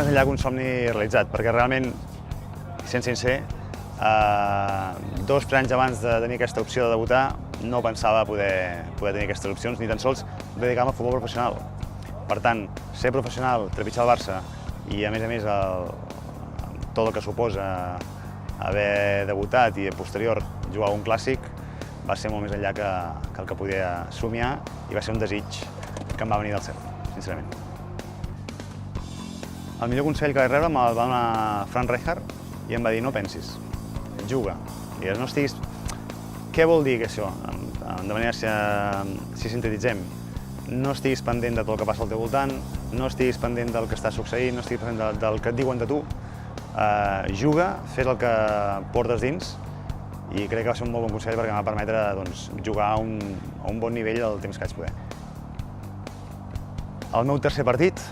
més enllà que un somni realitzat, perquè realment, sent sincer, 2 o 3 anys abans de tenir aquesta opció de debutar, no pensava poder tenir aquestes opcions, ni tan sols dedicar-me al futbol professional. Per tant, ser professional, trepitjar el Barça i, a més, tot el que suposa haver debutat i, a posterior, jugar un clàssic, va ser molt més enllà que el que podia somiar i va ser un desig que em va venir del cel, sincerament. El millor consell que vaig rebre me'l va donar Frank Rijkaard i em va dir: no pensis, juga. I no estiguis... Què vol dir això? De manera, si sintetitzem, no estiguis pendent de tot el que passa al teu voltant, no estiguis pendent del que està succeint, no estiguis pendent del que et diuen de tu. Juga, fes el que portes dins i crec que va ser un molt bon consell perquè em va permetre jugar a un bon nivell el temps que vaig poder. El meu tercer partit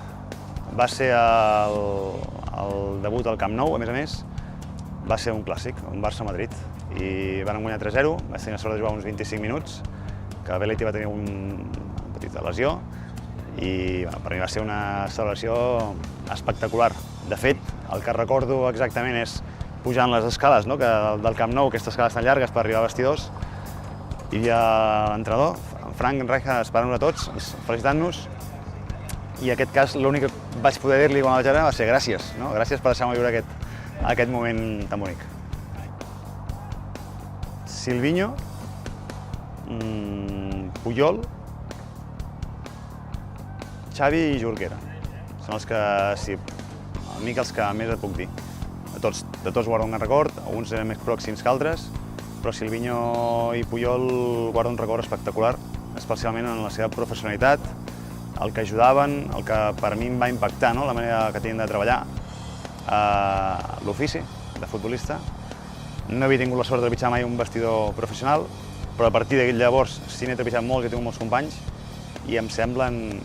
va ser el debut al Camp Nou, a més, va ser un clàssic, un Barça-Madrid, i van guanyar 3-0, vaig tenir la sort de jugar uns 25 minuts, que Belletti va tenir una petita lesió, i per mi va ser una celebració espectacular. De fet, el que recordo exactament és pujant les escales del Camp Nou, aquestes escales tan llargues per arribar a vestidors, hi havia l'entrenador, Frank Rijkaard, esperant-nos a tots, felicitant-nos, i en aquest cas l'únic que vaig poder dir-li quan la vaig veure va ser gràcies, gràcies per deixar-me viure aquest moment tan bonic. Silvinho, Puyol, Xavi i Jorquera. Són els que, sí, a mi els que més et puc dir. De tots guardo un gran record, alguns eren més pròxims que altres, però Silvinho i Puyol guardo un record espectacular, especialment en la seva professionalitat, el que ajudaven, el que per mi em va impactar, la manera que tenien de treballar, l'ofici de futbolista. No havia tingut la sort de trepitjar mai un vestidor professional, però a partir de llavors sí n'he trepitjat molts i tinc molts companys i em semblen,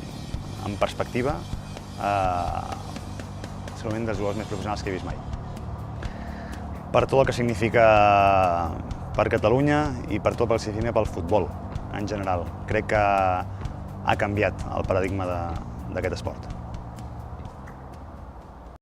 en perspectiva, segurament dels jugadors més professionals que he vist mai. Per tot el que significa per Catalunya i per tot el que significa pel futbol en general. Crec que ha canviat el paradigma d'aquest esport.